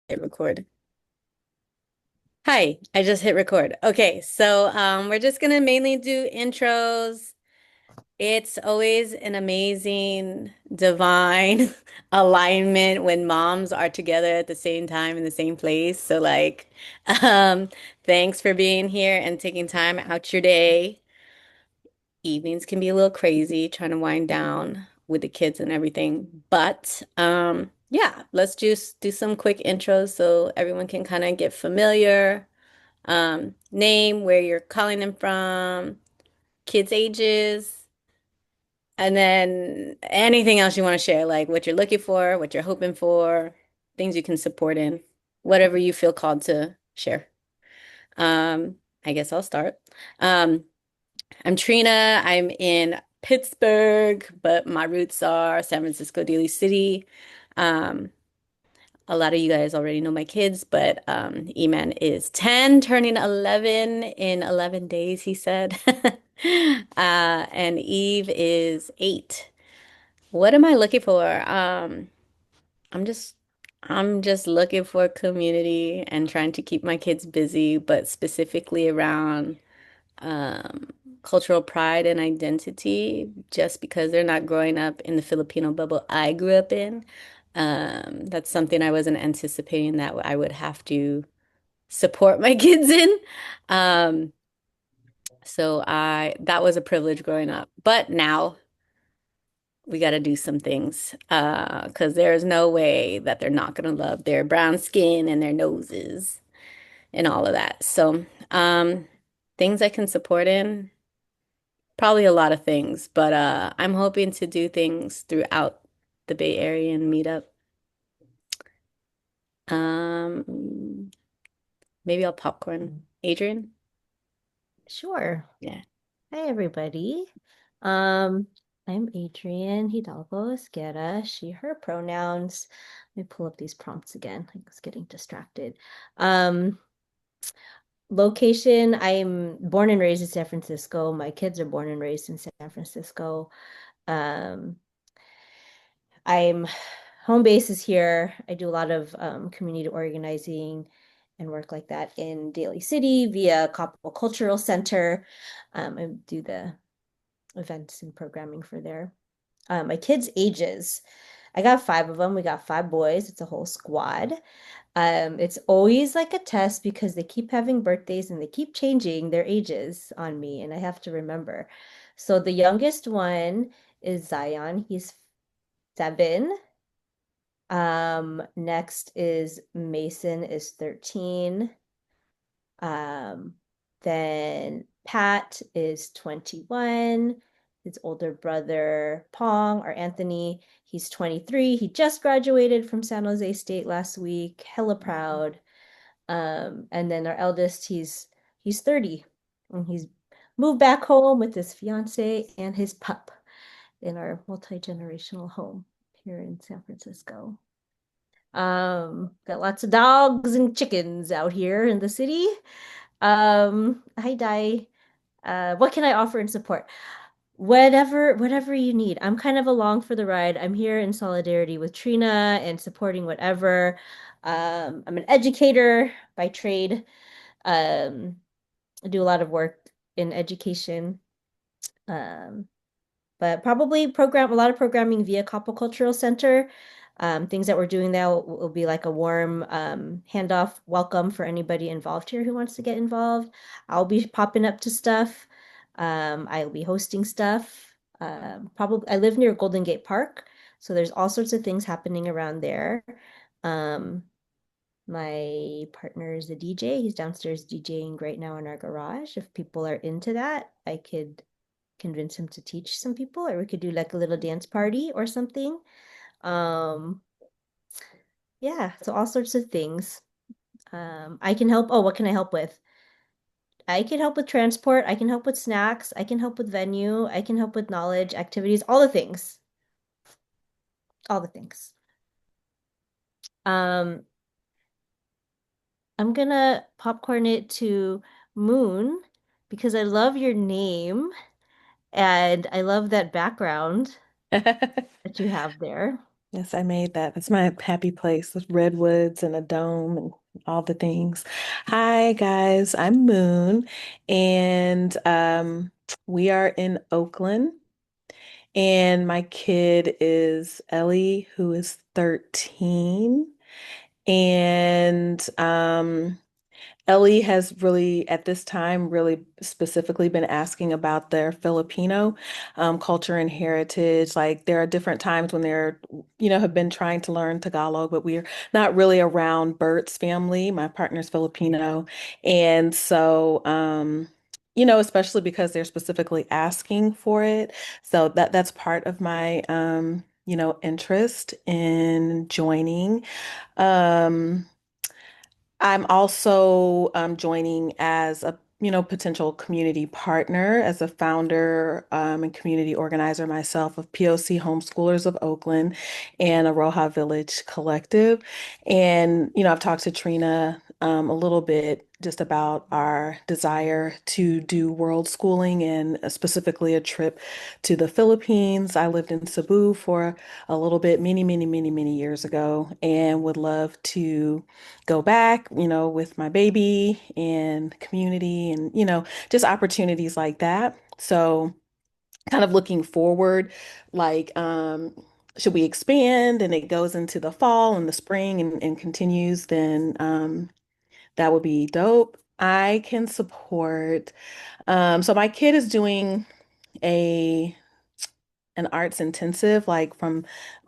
Hit record. Hi, I just hit record. Okay, so we're just gonna mainly do intros. It's always an amazing, divine alignment when moms are together at the same time in the same place. So um, thanks for being here and taking time out your day. Evenings can be a little crazy trying to wind down with the kids and everything. But yeah, let's just do some quick intros so everyone can kind of get familiar. Name, where you're calling them from, kids' ages, and then anything else you want to share, like what you're looking for, what you're hoping for, things you can support in, whatever you feel called to share. Um, I guess I'll start. Um, I'm Trina. I'm in Pittsburgh, but my roots are San Francisco, Daly City. Um, a lot of you guys already know my kids, but Eman is 10, turning 11 in 11 days, he said. And Eve is 8. What am I looking for? I'm just I'm just looking for community and trying to keep my kids busy, but specifically around um, cultural pride and identity, just because they're not growing up in the Filipino bubble I grew up in. That's something I wasn't anticipating that I would have to support my kids in. Um, so that was a privilege growing up. But now we got to do some things because there's no way that they're not going to love their brown skin and their noses and all of that. So, things I can support in. Probably a lot of things, but I'm hoping to do things throughout the Bay Area and meet up. Um, Maybe I'll popcorn. Adrian? Sure. Yeah. Hi, everybody. Um, I'm Adrienne Hidalgo Esquera, she, her pronouns. Let me pull up these prompts again. I was getting distracted. Um, Location, I'm born and raised in San Francisco. My kids are born and raised in San Francisco. Um, I'm home base is here. I do a lot of community organizing and work like that in Daly City via Coppell Cultural Center. I do the events and programming for there. My kids' ages, I got five of them. We got five boys. It's a whole squad. It's always like a test because they keep having birthdays and they keep changing their ages on me, and I have to remember. So the youngest one is Zion. He's 7. Next is Mason is 13. Um, then Pat is 21. His older brother, Pong or Anthony, he's 23. He just graduated from San Jose State last week. Hella proud. And then our eldest, he's 30. And he's moved back home with his fiance and his pup in our multi-generational home here in San Francisco. Got lots of dogs and chickens out here in the city. Hi, Di. What can I offer in support? Whatever you need. I'm kind of along for the ride. I'm here in solidarity with Trina and supporting whatever. I'm an educator by trade. Um, I do a lot of work in education. Um, but probably program a lot of programming via Coppell Cultural Center. Things that we're doing now will be like a warm handoff welcome for anybody involved here who wants to get involved. I'll be popping up to stuff. I'll be hosting stuff. Probably I live near Golden Gate Park, so there's all sorts of things happening around there. Um, my partner is a DJ. He's downstairs DJing right now in our garage. If people are into that, I could convince him to teach some people, or we could do like a little dance party or something. Um, yeah, so all sorts of things. I can help. Oh, what can I help with? I can help with transport. I can help with snacks. I can help with venue. I can help with knowledge, activities, all the things. All the things. Um, I'm gonna popcorn it to Moon because I love your name and I love that background that you have there. Yes, I made that. That's my happy place with redwoods and a dome and all the things. Hi, guys. I'm Moon, and we are in Oakland. And my kid is Ellie, who is 13. And Ellie has really, at this time, really specifically been asking about their Filipino culture and heritage. Like there are different times when they're, have been trying to learn Tagalog, but we're not really around Bert's family. My partner's Filipino. And so, especially because they're specifically asking for it. So that's part of my, interest in joining. Um, I'm also joining as a potential community partner as a founder and community organizer myself of POC Homeschoolers of Oakland and Aroha Village Collective. And I've talked to Trina a little bit just about our desire to do world schooling and specifically a trip to the Philippines. I lived in Cebu for a little bit, many, many, many, many years ago, and would love to go back, with my baby and community and, just opportunities like that. So, kind of looking forward, like, should we expand and it goes into the fall and the spring and continues, then that would be dope. I can support. So my kid is doing a an arts intensive like from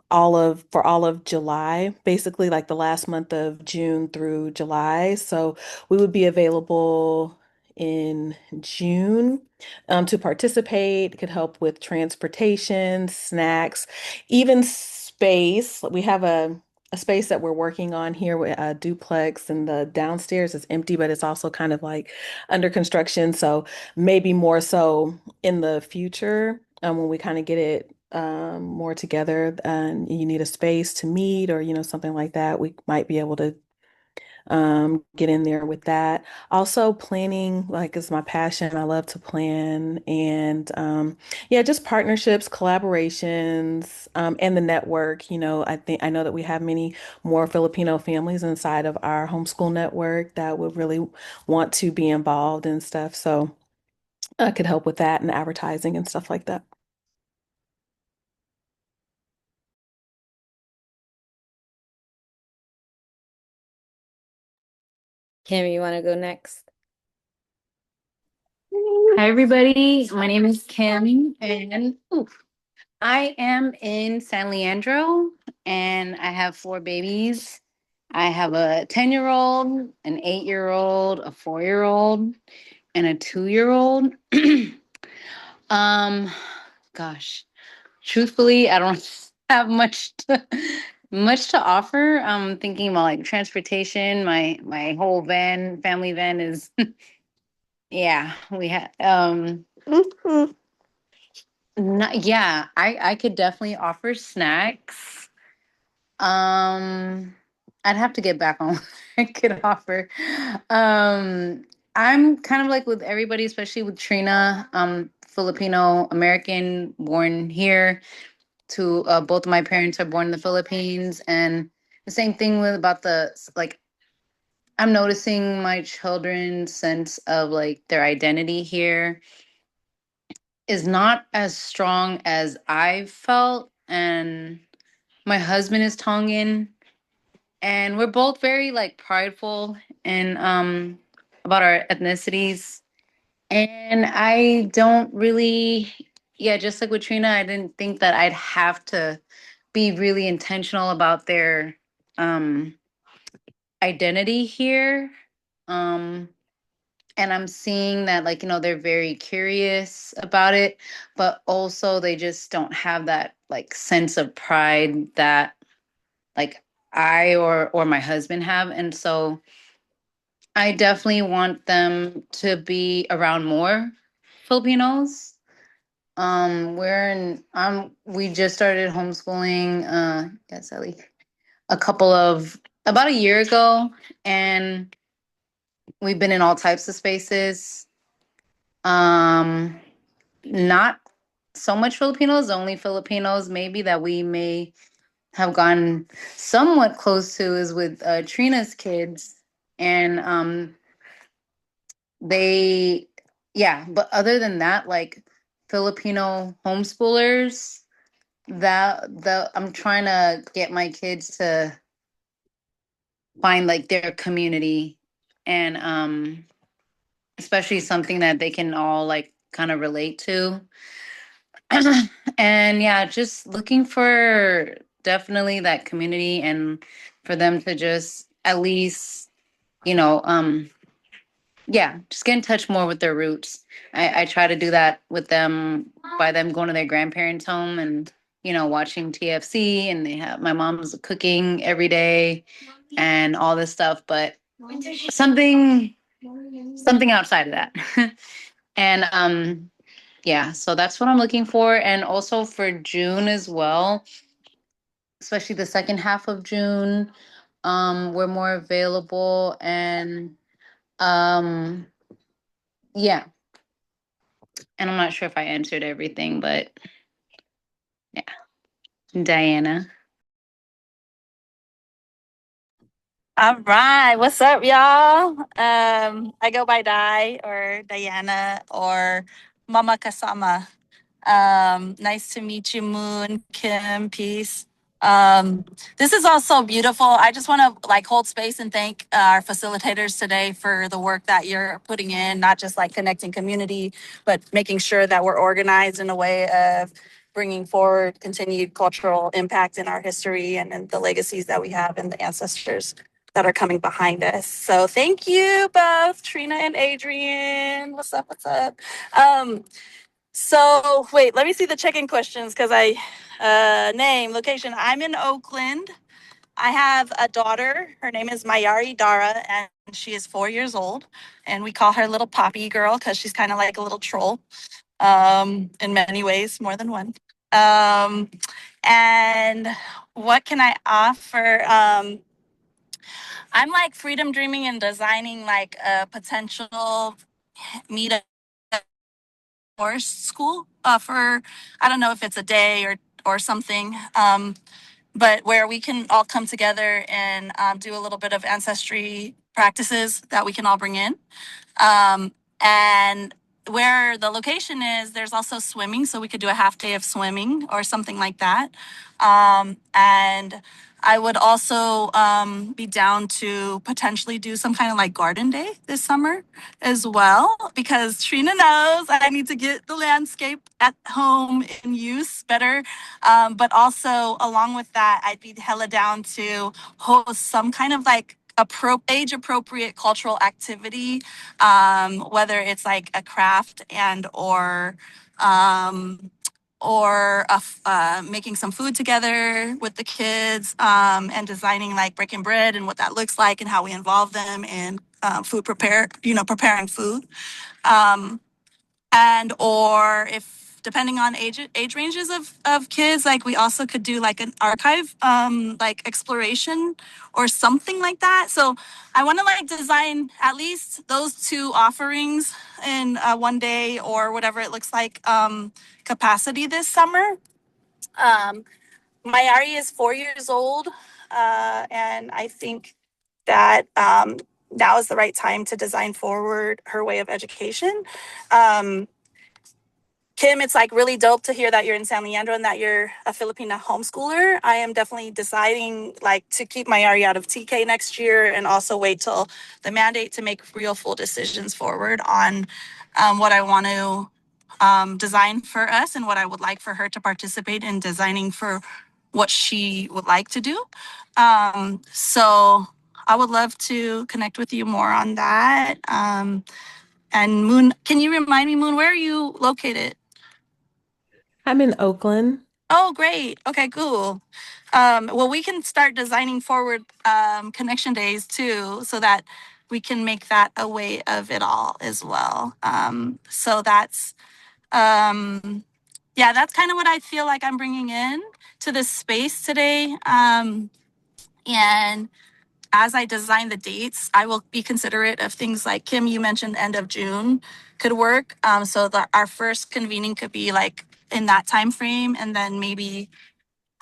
all of July, basically like the last month of June through July. So we would be available in June to participate. It could help with transportation, snacks, even space. We have a space that we're working on here with a duplex, and the downstairs is empty, but it's also kind of like under construction. So maybe more so in the future, when we kind of get it more together and you need a space to meet or, something like that, we might be able to get in there with that. Also, planning, like, is my passion. I love to plan and, yeah, just partnerships, collaborations, and the network. I know that we have many more Filipino families inside of our homeschool network that would really want to be involved and stuff. So I could help with that and advertising and stuff like that. Kim, you want to go next? Hi, everybody. My name is Kim, and I am in San Leandro, and I have four babies. I have a 10-year-old, an 8-year-old, a 4-year-old, and a 2-year-old. um, gosh, truthfully, I don't have much to offer. I'm thinking about like transportation. My whole family van is yeah, we have yeah, I could definitely offer snacks. Um, I'd have to get back on what I could offer. Um, I'm kind of like with everybody, especially with Trina, Filipino American, born here. To both of my parents are born in the Philippines, and the same thing with about the like. I'm noticing my children's sense of like their identity here is not as strong as I felt. And my husband is Tongan, and we're both very like prideful and about our ethnicities. And I don't really, yeah, just like with Trina, I didn't think that I'd have to be really intentional about their um identity here. Um and I'm seeing that like they're very curious about it, but also they just don't have that like sense of pride that like I or my husband have. And so I definitely want them to be around more Filipinos. We just started homeschooling yes, Ellie, a couple of about a year ago, and we've been in all types of spaces. Um Not so much Filipinos, only Filipinos maybe that we may have gone somewhat close to is with Trina's kids, and they, yeah. But other than that, like Filipino homeschoolers, that the I'm trying to get my kids to find like their community, and especially something that they can all like kind of relate to. And yeah, just looking for definitely that community, and for them to just at least, you know, yeah, just get in touch more with their roots. I try to do that with them by them going to their grandparents' home and, watching TFC, and they have my mom's cooking every day and all this stuff, but something something outside of that. And yeah, so that's what I'm looking for. And also for June as well, especially the second half of June, we're more available. And um yeah, and I'm not sure if I answered everything, but yeah. Diana. All right, what's up, y'all? I go by Di or Diana or Mama Kasama. Nice to meet you, Moon, Kim, peace. This is also beautiful. I just want to like hold space and thank our facilitators today for the work that you're putting in, not just like connecting community, but making sure that we're organized in a way of bringing forward continued cultural impact in our history and the legacies that we have and the ancestors that are coming behind us. So thank you both, Trina and Adrian. What's up? What's up? So wait, let me see the check-in questions because I name, location. I'm in Oakland. I have a daughter. Her name is Mayari Dara, and she is 4 years old. And we call her little Poppy girl because she's kind of like a little troll in many ways, more than one. Um, and what can I offer? I'm like freedom dreaming and designing like a potential meetup course school for I don't know if it's a day or something, but where we can all come together and do a little bit of ancestry practices that we can all bring in. And where the location is, there's also swimming, so we could do a half day of swimming or something like that. And I would also be down to potentially do some kind of like garden day this summer as well, because Trina knows I need to get the landscape at home in use better. But also, along with that, I'd be hella down to host some kind of like age appropriate cultural activity, whether it's like a craft and or making some food together with the kids, and designing like breaking bread and what that looks like and how we involve them in preparing food. Um, and or if depending on age ranges of kids, like we also could do like an archive like exploration or something like that. So I want to like design at least those two offerings in one day or whatever it looks like capacity this summer. My Ari is 4 years old, and I think that now is the right time to design forward her way of education. um, Kim, it's like really dope to hear that you're in San Leandro and that you're a Filipina homeschooler. I am definitely deciding like to keep my Ari out of TK next year and also wait till the mandate to make real full decisions forward on what I want to design for us and what I would like for her to participate in designing for what she would like to do. So I would love to connect with you more on that. And Moon, can you remind me, Moon, where are you located? I'm in Oakland. Oh, great. Okay, cool. Well, we can start designing forward connection days too, so that we can make that a way of it all as well. So yeah, that's kind of what I feel like I'm bringing in to this space today. And as I design the dates, I will be considerate of things like Kim, you mentioned end of June could work. So that our first convening could be like in that time frame, and then maybe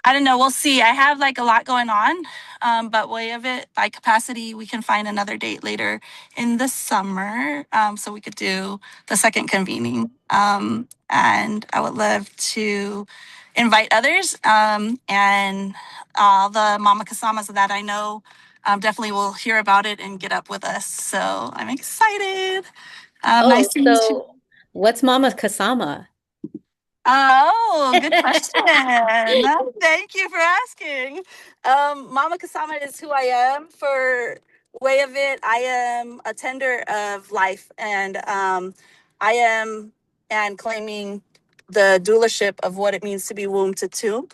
I don't know. We'll see. I have like a lot going on, but way of it by capacity, we can find another date later in the summer, so we could do the second convening. And I would love to invite others, and all the Mama Kasamas that I know definitely will hear about it and get up with us. So I'm excited. Nice Oh, to meet you. so what's Mama Kasama? Oh, good question. Thank you for asking. Mama Kasama is who I am. For way of it, I am a tender of life, and I am and claiming the doula of what it means to be womb to tomb.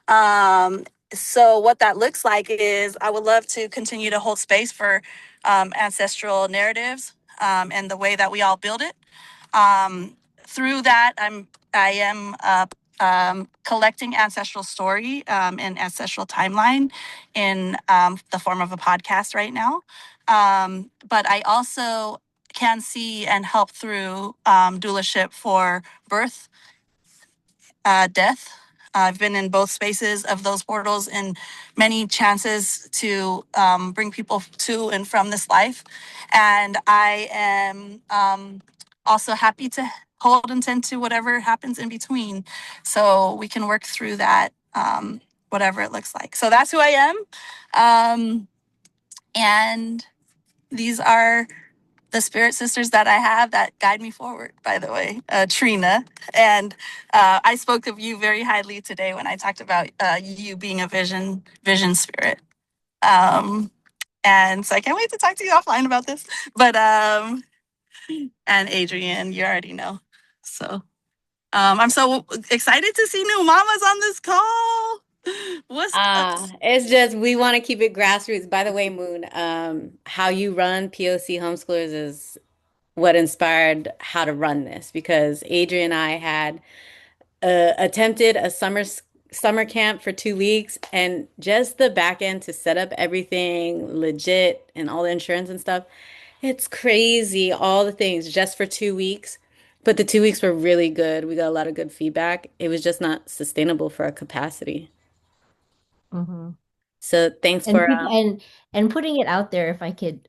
Um, so what that looks like is I would love to continue to hold space for ancestral narratives, and the way that we all build it. Through that, I am collecting ancestral story, and ancestral timeline in the form of a podcast right now. But I also can see and help through doulaship for birth, death. I've been in both spaces of those portals and many chances to bring people to and from this life. And I am also happy to hold and tend to whatever happens in between so we can work through that, whatever it looks like. So that's who I am. And these are the spirit sisters that I have that guide me forward, by the way, Trina. And I spoke of you very highly today when I talked about you being a vision spirit. Um, and so I can't wait to talk to you offline about this. But, and Adrienne, you already know. So I'm so excited to see new mamas on this call. What's up? It's just we want to keep it grassroots. By the way, Moon, how you run POC homeschoolers is what inspired how to run this because Adrian and I had attempted a summer camp for 2 weeks and just the back end to set up everything legit and all the insurance and stuff. It's crazy, all the things just for 2 weeks. But the 2 weeks were really good. We got a lot of good feedback. It was just not sustainable for our capacity. Hmm. So thanks And for people and putting it out there, if I could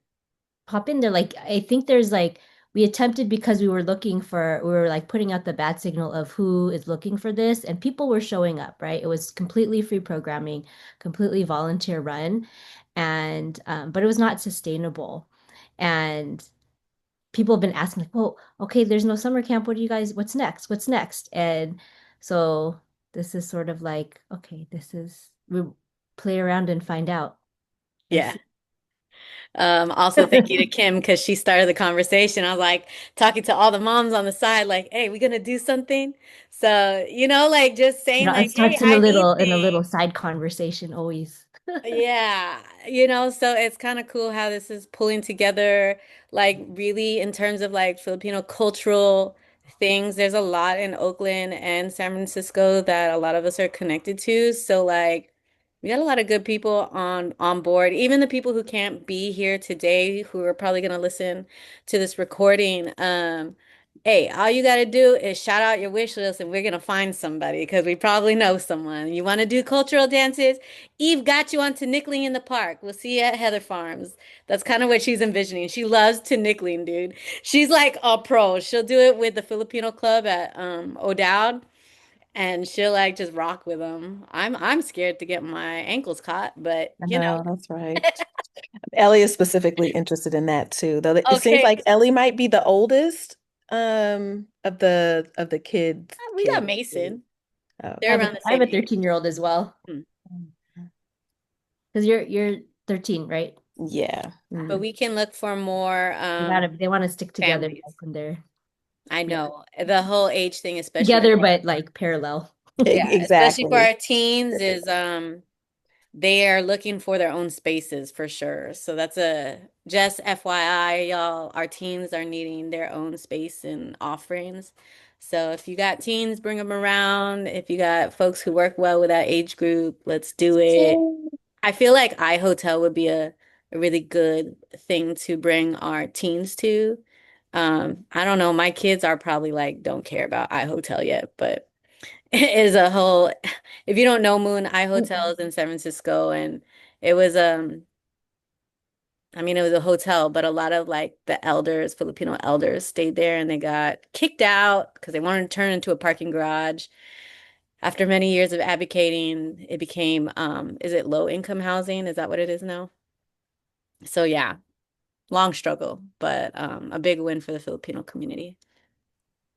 pop in there, like I think there's like we attempted because we were like putting out the bad signal of who is looking for this, and people were showing up, right? It was completely free programming, completely volunteer run, and but it was not sustainable. And people have been asking like, well, okay, there's no summer camp. What do you guys, what's next? What's next? And so this is sort of like, okay, this is we play around and find out and yeah. see. Also, thank you to Kim because she started the conversation. I was like talking to all the moms on the side, like, "Hey, we gonna do something?" So, like just saying, It like, "Hey, starts I need in a little things." side conversation always. Yeah, so it's kind of cool how this is pulling together, like, really in terms of like Filipino cultural things. There's a lot in Oakland and San Francisco that a lot of us are connected to. So, like, we got a lot of good people on board. Even the people who can't be here today, who are probably gonna listen to this recording. Hey, all you gotta do is shout out your wish list, and we're gonna find somebody because we probably know someone. You want to do cultural dances? Eve got you onto Nickling in the park. We'll see you at Heather Farms. That's kind of what she's envisioning. She loves to Nickling, dude. She's like a pro. She'll do it with the Filipino club at O'Dowd, and she'll like just rock with them. I'm scared to get my ankles caught, but I know, that's right. Ellie is specifically interested in that too, though it seems okay. like Ellie might be the oldest of the We got kids. Mason. Oh, They're around the I have same a age. 13-year-old as well. Hmm. Because you're 13, right? yeah. But Mm. we can look for more They want to stick together like families. when they're I yeah. know the whole age thing, especially Together but like parallel. yeah, especially for Exactly. our teens, is they are looking for their own spaces for sure. So that's a just FYI, y'all, our teens are needing their own space and offerings. So if you got teens, bring them around. If you got folks who work well with that age group, let's do it. I feel like iHotel would be a really good thing to bring our teens to. I don't know. My kids are probably like don't care about iHotel yet, but is a whole, if you don't know Moon, iHotel is in San Francisco, and it was I mean, it was a hotel, but a lot of like the elders, Filipino elders, stayed there and they got kicked out because they wanted to turn it into a parking garage. After many years of advocating, it became, is it low income housing? Is that what it is now? So yeah, long struggle, but a big win for the Filipino community.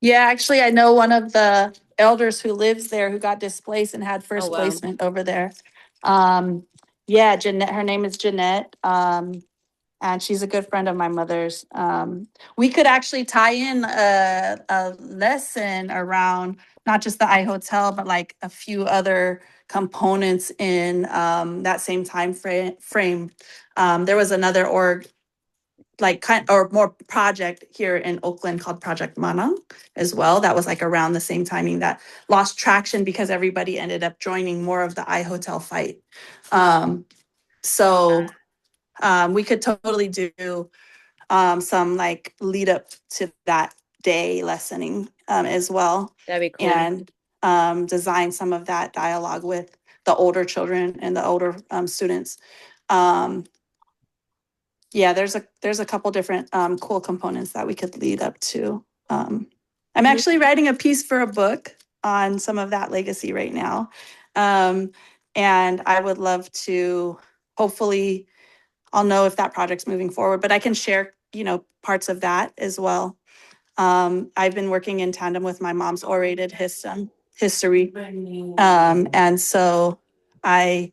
Yeah, actually, I know one of the elders who lives there who got displaced and had Oh first wow, placement over there. Um, yeah, Jeanette, her name is Jeanette. And she's a good friend of my mother's. We could actually tie in a lesson around not just the iHotel, but like a few other components in that same frame. There was another org like kind or more project here in Oakland called Project Manang as well. That was like around the same timing that lost traction because everybody ended up joining more of the iHotel fight. Um, so we could totally do some like lead up to that day lessoning as well, that'd be cool. and design some of that dialogue with the older children and the older students. Um, yeah, there's a couple different cool components that we could lead up to. I'm actually writing a piece for a book on some of that legacy right now, and I would love to hopefully I'll know if that project's moving forward, but I can share, parts of that as well. I've been working in tandem with my mom's orated history. And so I,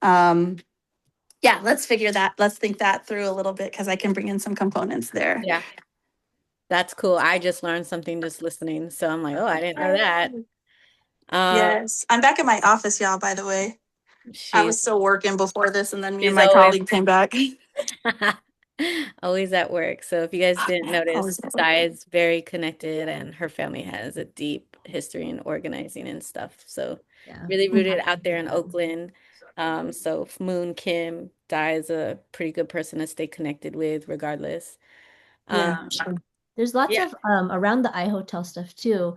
yeah, let's think that through a little bit because I can bring in some components there. Yeah, that's cool. I just learned something just listening, so I'm like, oh, I didn't know that. Um, Yes. I'm back at my office, y'all, by the way. I she's was still working before this, and then me and she's my always colleague came back. always at work. So if you guys didn't Always notice, at work. Di is very connected and her family has a deep history in organizing and stuff. So Yeah. really rooted out there in Oakland. So Moon Kim, Di is a pretty good person to stay connected with regardless. Um, Yeah, sure. There's lots yeah, of around the iHotel stuff too.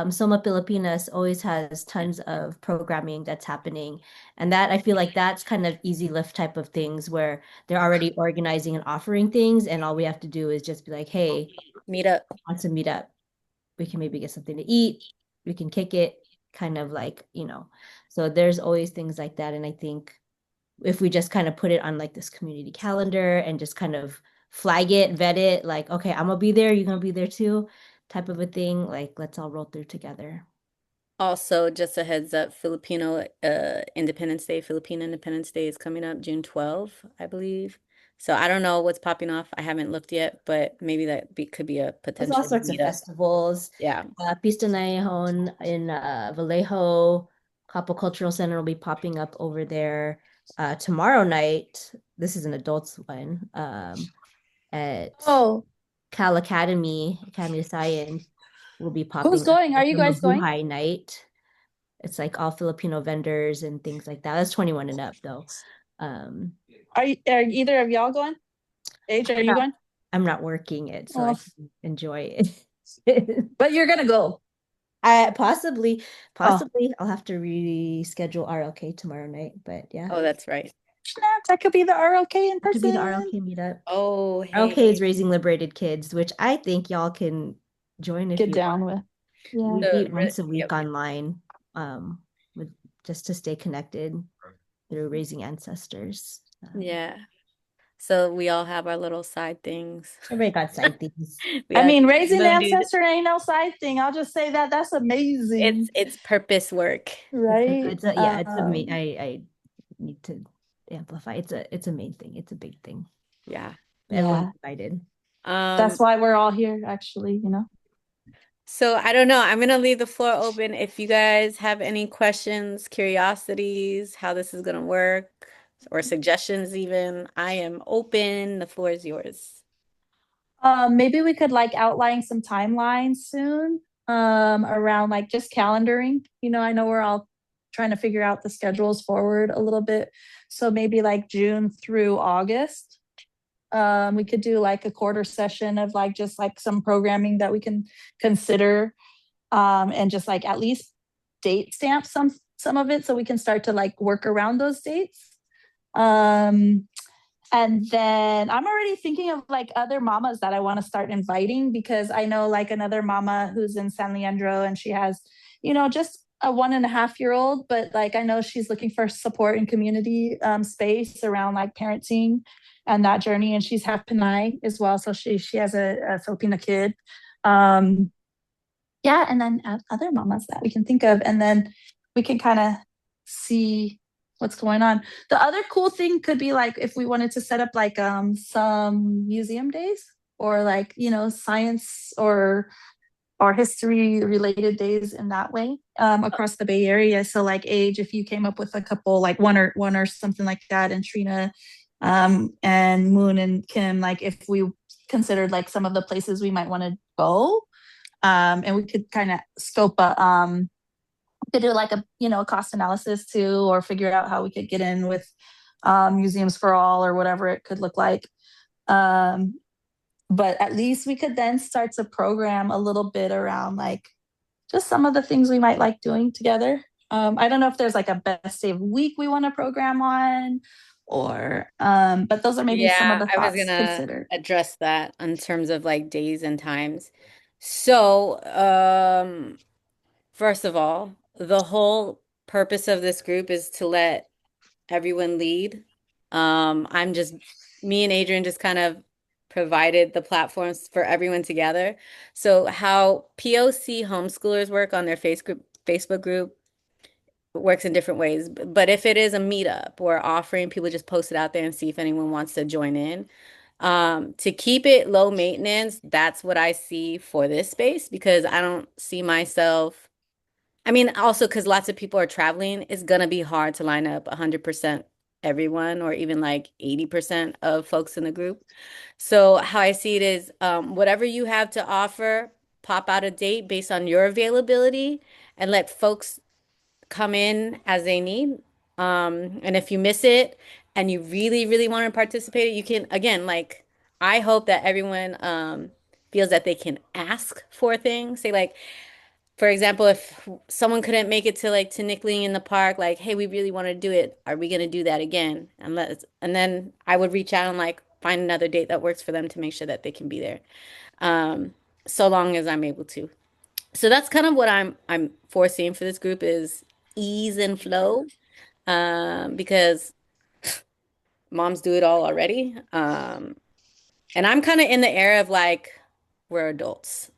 Soma Pilipinas always has tons of programming that's happening. And that I feel like that's kind of easy lift type of things where they're already organizing and offering things, and all we have to do is just be like, hey, meet up. want to meet up? We can maybe get something to eat, we can kick it, kind of like, So there's always things like that. And I think if we just kind of put it on like this community calendar and just kind of flag it, vet it, like, okay, I'm gonna be there, you're gonna be there too, type of a thing, like let's all roll through together. Also, just a heads up, Filipino Independence Day is coming up June 12th, I believe. So I don't know what's popping off. I haven't looked yet, but maybe could be a There's all potential sorts of meetup. festivals. Yeah. Pista Nahon in Vallejo, Kapo Cultural Center will be popping up over there tomorrow night. This is an adults one at Oh, Cal Academy of Science will be who's popping up going? Are like you a guys going? Mabuhay night. It's like all Filipino vendors and things like that. That's 21 and up though. Um, Are either of y'all going? Age, are I'm you not, going? I'm not working it, so I Oh, can enjoy it. but you're gonna go. I possibly, Oh, possibly I'll have to reschedule RLK tomorrow night, but yeah, Oh, that's right. snap! That could be the ROK in that could be the person. RLK meetup. Oh, RLK hey. is Raising Liberated Kids, which I think y'all can join if Get you want. down with. Yeah. We meet once a week Yep. online, with just to stay connected through Raising Ancestors. Yeah. So we all have our little side things. Everybody got side things. We I have mean, raising Moon do ancestor ain't no side thing. I'll just say that that's amazing, it's purpose work. right? It's a yeah, it's a main. I need to amplify. It's a main thing. It's a big thing. Yeah. Everyone's Yeah, invited. Um, that's why we're all here, actually. so I don't know. I'm gonna leave the floor open if you guys have any questions, curiosities, how this is gonna work, or suggestions even. I am open. The floor is yours. Maybe we could like outline some timelines soon, around like just calendaring. I know we're all trying to figure out the schedules forward a little bit. So maybe like June through August. We could do like a quarter session of like just like some programming that we can consider, and just like at least date stamp some of it so we can start to like work around those dates. Um, and then I'm already thinking of like other mamas that I want to start inviting, because I know like another mama who's in San Leandro, and she has, just a 1.5 year old, but like I know she's looking for support and community space around like parenting and that journey. And she's half Pinay as well. So she has a Filipino kid. Um, yeah, and then other mamas that we can think of, and then we can kind of see what's going on. The other cool thing could be like if we wanted to set up like some museum days, or like science or history related days in that way across the Bay Area. So like age, if you came up with a couple, like one or something like that, and Trina and Moon and Kim, like if we considered like some of the places we might want to go, and we could kind of scope could do like a cost analysis too, or figure out how we could get in with museums for all, or whatever it could look like. Um, but at least we could then start to program a little bit around like just some of the things we might like doing together. I don't know if there's like a best day of week we want to program on, or but those are maybe some of Yeah, the I was thoughts gonna considered. address that in terms of like days and times. So, first of all, the whole purpose of this group is to let everyone lead. Me and Adrian just kind of provided the platforms for everyone together. So how POC homeschoolers work on their Facebook group works in different ways. But if it is a meetup or offering, people just post it out there and see if anyone wants to join in. To keep it low maintenance, that's what I see for this space, because I don't see myself. I mean, also because lots of people are traveling, it's gonna be hard to line up 100% everyone, or even like 80% of folks in the group. So how I see it is, whatever you have to offer, pop out a date based on your availability and let folks come in as they need. And if you miss it and you really, really want to participate, you can, again, like, I hope that everyone feels that they can ask for things. Say, like, for example, if someone couldn't make it to like to Nickling in the park, like, hey, we really want to do it. Are we gonna do that again? And then I would reach out and like find another date that works for them to make sure that they can be there. Um, so long as I'm able to. So that's kind of what I'm foreseeing for this group is ease and flow. Because moms do it all already. And I'm kind of in the era of like we're adults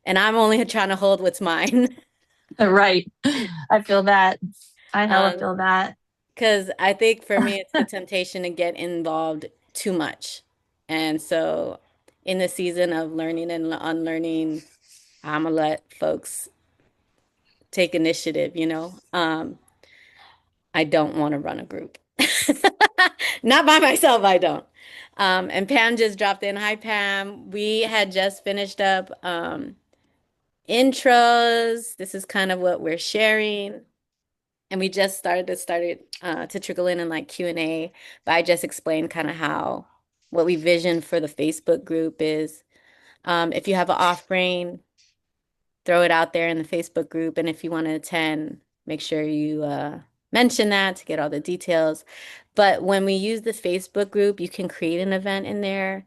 and I'm only trying to hold what's mine. Right. I feel that. I hella Um, feel that. because I think for me, it's the temptation to get involved too much. And so in the season of learning and unlearning, I'm gonna let folks take initiative, you know? I don't want to run a group. Not by myself, I don't. And Pam just dropped in. Hi, Pam. We had just finished up intros. This is kind of what we're sharing. And we just started to trickle in like Q&A, but I just explained kind of how what we vision for the Facebook group is, if you have an offering, throw it out there in the Facebook group, and if you want to attend, make sure you mention that to get all the details. But when we use the Facebook group, you can create an event in there.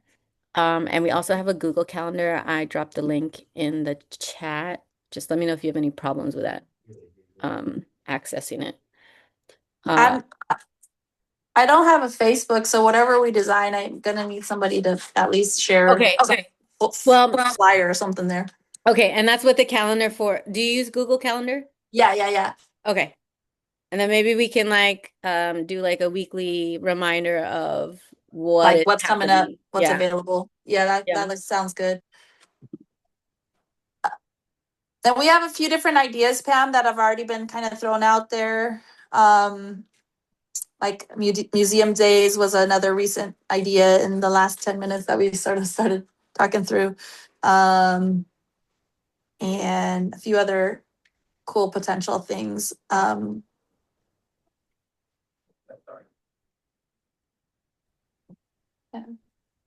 And we also have a Google Calendar. I dropped the link in the chat. Just let me know if you have any problems with that, accessing it. Uh, I'm I don't have a Facebook, so whatever we design, I'm gonna need somebody to at least share okay. some Well, flyer or something there. okay. And that's what the calendar for. Do you use Google Calendar? Yeah, yeah, yeah. Okay. And then maybe we can like do like a weekly reminder of what Like is what's coming up, happening. what's Yeah. available. Yeah, that Yeah. sounds good. Then we have a few different ideas, Pam, that have already been kind of thrown out there. Like museum days was another recent idea in the last 10 minutes that we sort of started talking through. Um, and a few other cool potential things. Yeah.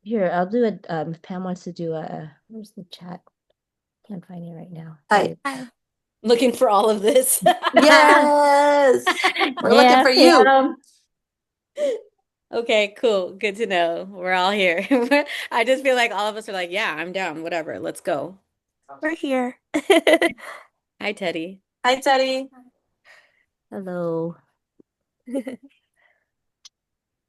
Here, I'll do it. If Pam wants to do a, where's the chat? Can't find it right now. There Hi. you go. looking for all of this. Yes. We're looking Yeah, for you. Pam. Okay, cool. Good to know. We're all here. I just feel like all of us are like, yeah, I'm down, whatever. Let's go. We're here. Hi, Teddy. Hi, Teddy. Hello. You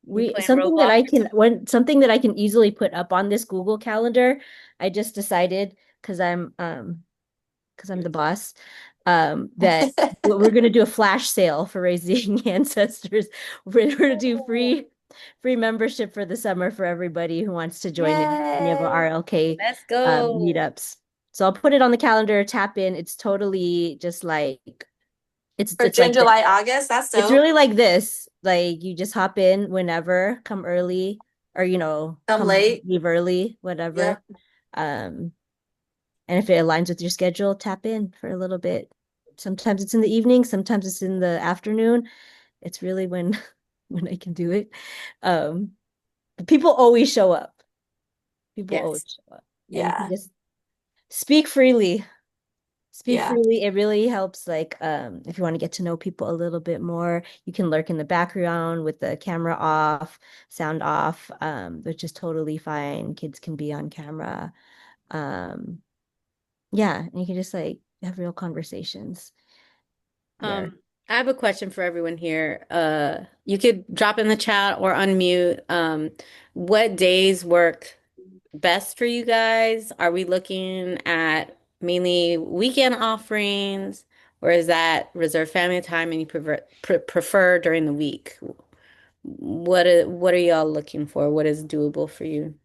We playing something that Roblox I or can something? when something that I can easily put up on this Google Calendar. I just decided because I'm the boss, that we're going to do a flash sale for Raising Ancestors. We're going to do free membership for the summer for everybody who wants to join in any of our Yay. RLK Let's go. meetups. So I'll put it on the calendar, tap in. It's totally just like For it's June, like this. July, August. That's It's dope. really like this. Like you just hop in whenever, come early, or Come come late. leave early, whatever. Yep. Um, and if it aligns with your schedule, tap in for a little bit. Sometimes it's in the evening, sometimes it's in the afternoon. It's really when when I can do it. Um, but people always show up. People always Yes. show up. And you can Yeah. just speak freely. Speak Yeah. freely. It really helps, like, if you want to get to know people a little bit more, you can lurk in the background with the camera off, sound off, which is totally fine. Kids can be on camera. Um, yeah, and you can just like have real conversations there. I have a question for everyone here. You could drop in the chat or unmute. What days work best for you guys? Are we looking at mainly weekend offerings, or is that reserved family time and you prefer during the week? What are y'all looking for? What is doable for you?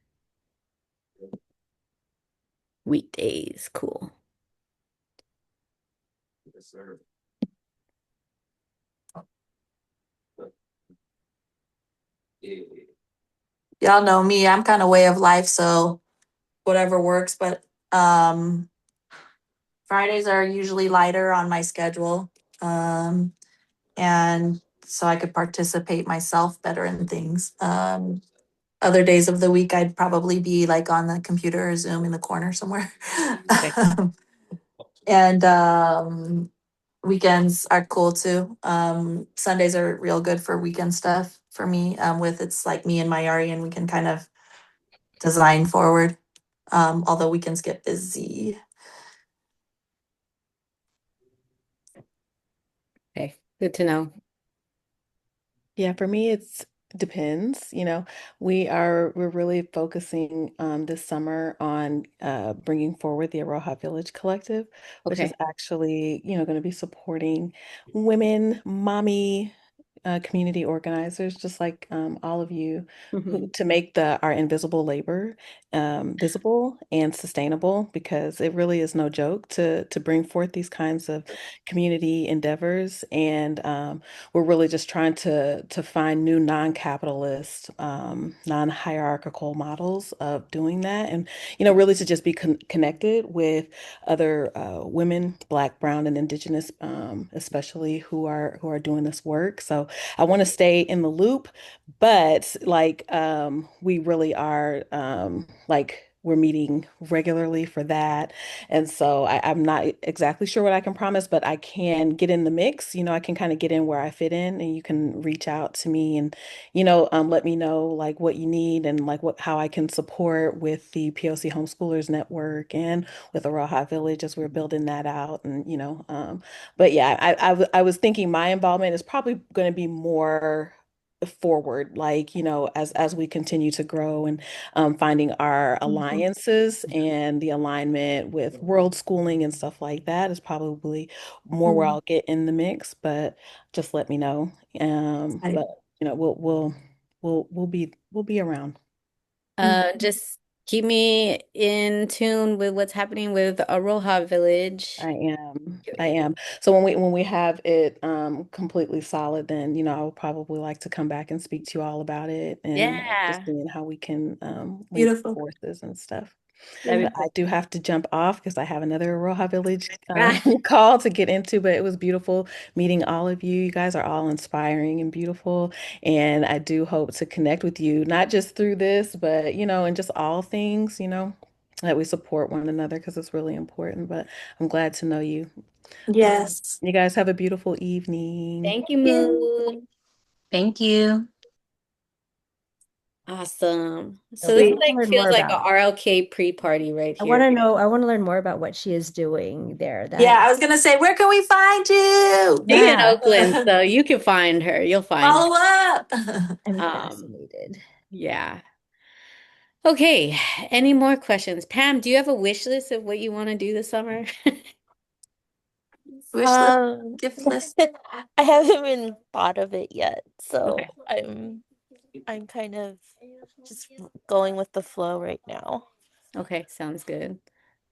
Weekdays, cool. Y'all know me. I'm kind of way of life, so whatever works. But um Fridays are usually lighter on my schedule. Um and so I could participate myself better in things. Other days of the week I'd probably be like on the computer or Zoom in the corner somewhere. Okay. And weekends are cool too. Sundays are real good for weekend stuff for me. With it's like me and my Yari, and we can kind of design forward. Although weekends get busy. Okay. Good to know. Yeah, for me, it's depends. We're really focusing this summer on bringing forward the Aroha Village Collective, which is Okay. actually, going to be supporting women, mommy, community organizers, just like all of you, Hmm. to make the our invisible labor visible and sustainable, because it really is no joke to bring forth these kinds of community endeavors. And we're really just trying to find new non-capitalist, non-hierarchical models of doing that, and really to just be connected with other women, Black, Brown, and Indigenous, especially who are doing this work. So I want to stay in the loop, but like we really are like we're meeting regularly for that. And so I'm not exactly sure what I can promise, but I can get in the mix. I can kind of get in where I fit in, and you can reach out to me and, let me know like what you need, and like how I can support with the POC Homeschoolers Network and with Aroha Village as we're building that out. And, but yeah, I was thinking my involvement is probably going to be more forward, like, as we continue to grow, and finding our Mhm. alliances and the alignment with world schooling and stuff like that is probably more where Mhm. I'll get in the mix. But just let me know. Right. But we'll be around. Mhm. Just keep me in tune with what's happening with Aroha Village. I am. I Period. am. So when we have it completely solid, then I'll probably like to come back and speak to you all about it, and just Yeah, seeing how we can link Beautiful. forces and stuff. Yeah. that'd But be I cool. do have to jump off because I have another Aroha Village Ah, call to get into, but it was beautiful meeting all of you. You guys are all inspiring and beautiful, and I do hope to connect with you, not just through this, but and just all things. that we support one another because it's really important. But I'm glad to know you. Yes. You guys have a beautiful evening. Thank you, You. Moon. Thank you. Awesome. So So this we Sweet. want to like learn more feels like a about. RLK pre-party right I here. want to know. I want to learn more about what she is doing there. Yeah, That I was gonna say, where can we find you? She's in yeah, Oakland, so you can find her. You'll find Follow up. I'm her. fascinated. Yeah. Okay. Any more questions? Pam, do you have a wish list of what you want to do this summer? Wish list, Um, gift list. I haven't even thought of it yet, Okay. so I'm kind of just going with the flow right now. Okay, sounds good.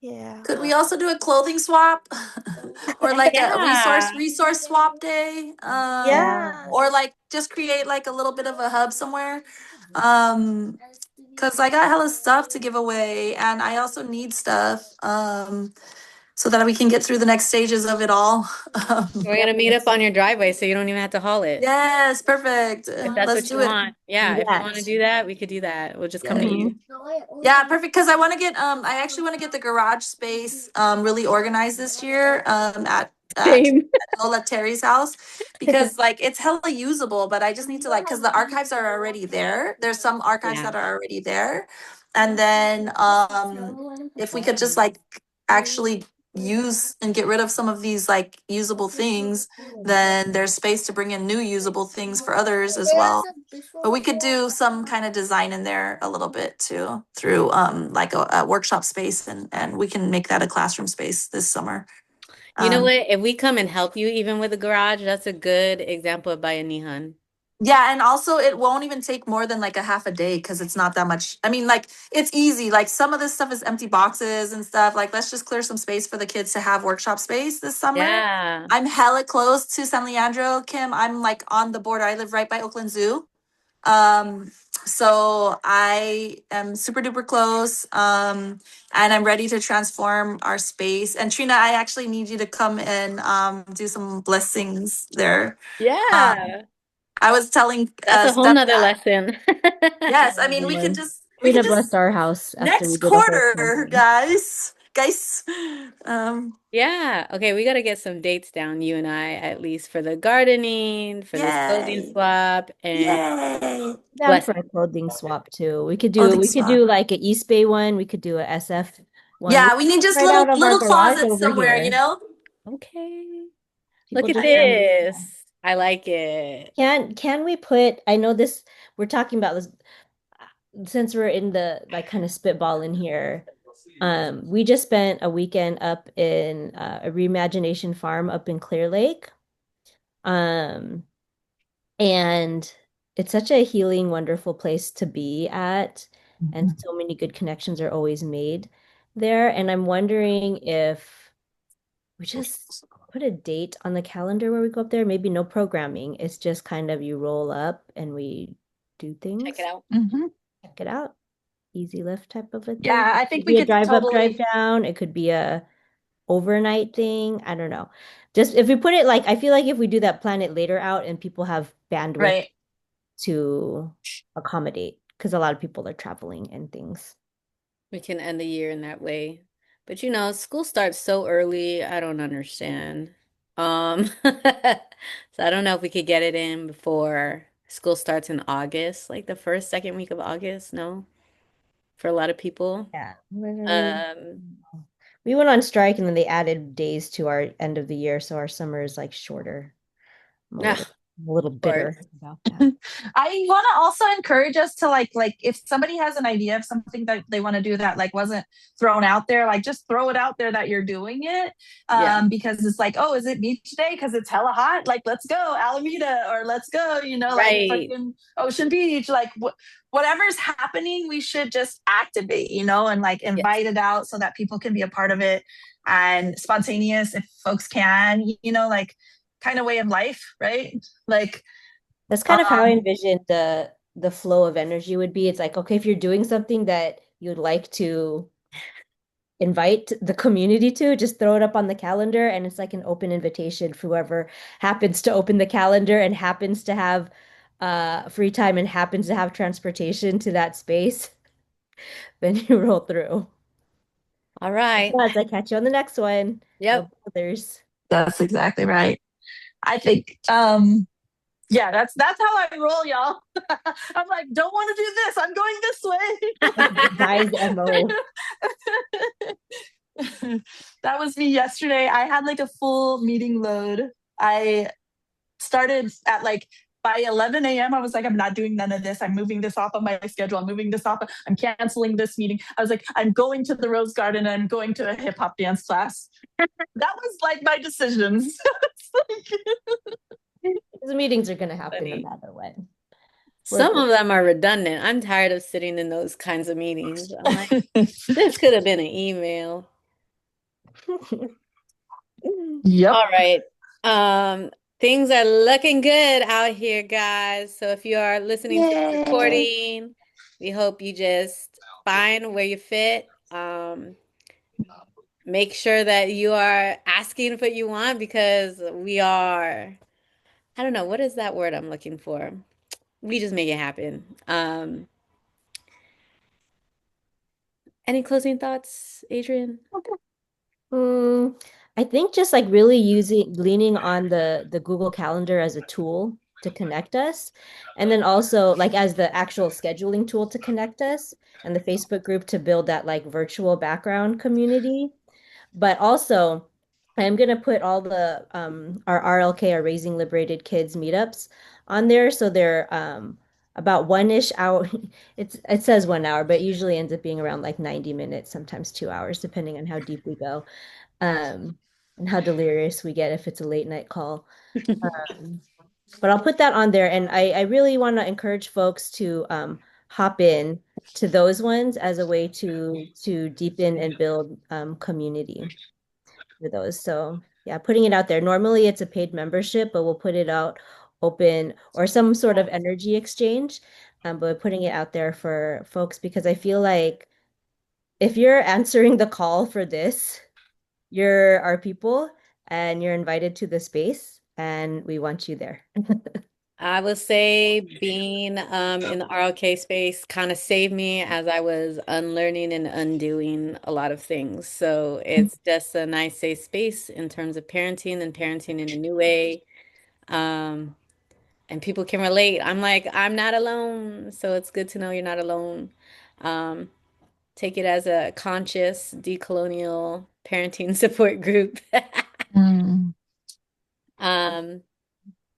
Yeah. Could we also do a clothing swap? Or like a Yeah. resource swap day? Yeah. Or like just create like a little bit of a hub somewhere. Um, because I got hella stuff to give away and I also need stuff. So that we can get through the next stages of it all. We're Yep. gonna meet up on your driveway so you don't even have to haul it. Yes, perfect. If that's Let's what you do it. want. Yeah, if you want to Yes. do that, we could do that. We'll just come to Yay. you. Mhm. Yeah, perfect. Because I want to get I actually want to get the garage space really organized this year at Same. Lola Terry's house because like it's hella usable, but I just need to like because the archives are already there. There's some archives Yeah. that are already there, and then if we could just like actually use and get rid of some of these like usable things, then there's space to bring in new usable things for others as well. But we could do some kind of design in there a little bit too through like a workshop space and we can make that a classroom space this summer. You know Um, what? If we come and help you even with the garage, that's a good example of bayanihan. yeah, and also it won't even take more than like a half a day because it's not that much. I mean, like it's easy. Like some of this stuff is empty boxes and stuff. Like let's just clear some space for the kids to have workshop space this summer. Yeah. I'm hella close to San Leandro, Kim. I'm like on the border. I live right by Oakland Zoo. Um, so I am super duper close. And I'm ready to transform our space. And Trina, I actually need you to come and do some blessings there. Um, Yeah. I was telling That's a whole Steph nother that. lesson. Yes, I Oh mean boy. we can Trina just blessed our house after we next did a whole quarter, campaign. guys. Um, Yeah. Okay, we got to get some dates down, you and I, at least for the gardening, for this clothing yay, swap, and yay! Down for blessing. a clothing swap too. Clothing We could swap. do like a East Bay one. We could do a SF one. We Yeah, could we need just right out of our little garage closets over somewhere, you here. know. Okay. People Look at just come. this. I like it. Can we put, I know this, we're talking about this since we're in the like kind of spitballing here. We just spent a weekend up in a reimagination farm up in Clear Lake. Um, and it's such a healing, wonderful place to be at, and Mhm. so many good connections are always made there. And I'm wondering if we just put a date on the calendar where we go up there. Maybe no programming. It's just kind of you roll up and we do Check it things. out. Mhm. Check it out. Easy lift type of a thing. Yeah, I It think could we be a could drive up, drive totally. down. It could be a overnight thing. I don't know. Just if we put it like, I feel like if we do that, plan it later out and people have bandwidth Right. to accommodate because a lot of people are traveling and things. We can end the year in that way. But you know, school starts so early. I don't understand. So I don't know if we could get it in before school starts in August, like the first, second week of August. No, for a lot of people. Yeah. Um, We went on strike and then they added days to our end of the year, so our summer is like shorter. yeah, of I'm a little course. bitter about that. I want to also encourage us to like if somebody has an idea of something that they want to do that like wasn't thrown out there, like just throw it out there that you're doing it. Yeah, Because it's like, oh, is it beach day? Because it's hella hot. Like, let's go Alameda or let's go, like right. fucking Ocean Beach. Like whatever's happening, we should just activate, and like Yes, invite it out so that people can be a part of it and spontaneous if folks can, like kind of way of life, right? Like That's kind of how I um, envisioned the flow of energy would be. It's like, okay, if you're doing something that you'd like to invite the community to, just throw it up on the calendar and it's like an open invitation for whoever happens to open the calendar and happens to have free time and happens to have transportation to that space, then you roll through. All right. As I catch you on the next one. No Yep. others. That's exactly right. I think yeah, that's how I roll, y'all. I'm like, don't want to do this. I'm going Guy's MO. this way. That was me yesterday. I had like a full meeting load. I started at like by 11 a.m. I was like, I'm not doing none of this. I'm moving this off of my schedule. I'm moving this off. I'm canceling this meeting. I was like, I'm going to the Rose Garden and I'm going to a hip hop dance class. That was like my decisions. The meetings are going to happen no Funny. matter what. Some of them are redundant. I'm tired of sitting in those kinds of meetings. I'm like, this could have been an email. Yep. All right. Things are looking good out here, guys. So if you are listening to the Yay. recording, we hope you just find where you fit. Make sure that you are asking for what you want because we are, I don't know, what is that word I'm looking for? We just make it happen. Any closing thoughts, Adrian? Mm, I think just like really leaning on the Google Calendar as a tool to connect us, and then also like as the actual scheduling tool to connect us, and the Facebook group to build that like virtual background community. But also, I'm gonna put all the our RLK, our Raising Liberated Kids meetups on there, so they're about one-ish hour. It says 1 hour, but it usually ends up being around like 90 minutes, sometimes 2 hours, depending on how deep we go um, and how delirious we get if it's a late night call. Um, but I'll put that on there, and I really want to encourage folks to hop in to those ones as a way to deepen and build community for those. So yeah, putting it out there. Normally it's a paid membership, but we'll put it out open or some sort of energy exchange. But putting it out there for folks because I feel like if you're answering the call for this, you're our people and you're invited to the space and we want you there. I would say being in the RLK space kind of saved me as I was unlearning and undoing a lot of things. So it's just a nice safe space in terms of parenting and parenting in a new way. Um, and people can relate. I'm like, I'm not alone. So it's good to know you're not alone. Um, take it as a conscious decolonial parenting support group. Mm. Um,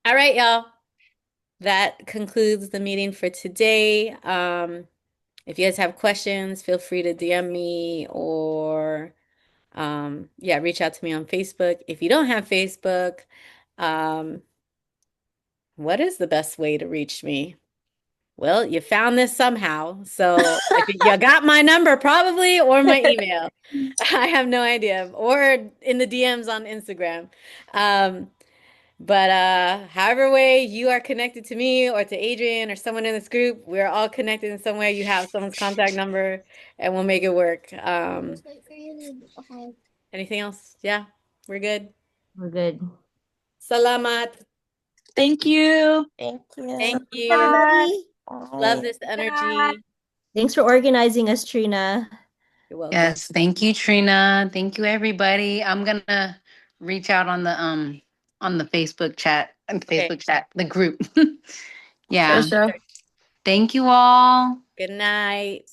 all right, y'all. That concludes the meeting for today. If you guys have questions, feel free to DM me or yeah, reach out to me on Facebook. If you don't have Facebook, um, what is the best way to reach me? Well, you found this somehow. So if you got my number, probably, or my email. I have no idea. Or in the DMs on Instagram. Um, but however way you are connected to me or to Adrian or someone in this group, we're all connected in some way. You have someone's contact number and we'll make it work. Anything else? Yeah, we're good. We're good. Salamat. Thank you. Thank you. Thank you. Everybody. Love Bye. this energy. Thanks for organizing us, Trina. You're welcome. Yes, thank you, Trina. Thank you, everybody. I'm gonna reach out on the Facebook chat, Okay. the group. For Yeah. sure. Thank you all. Good night.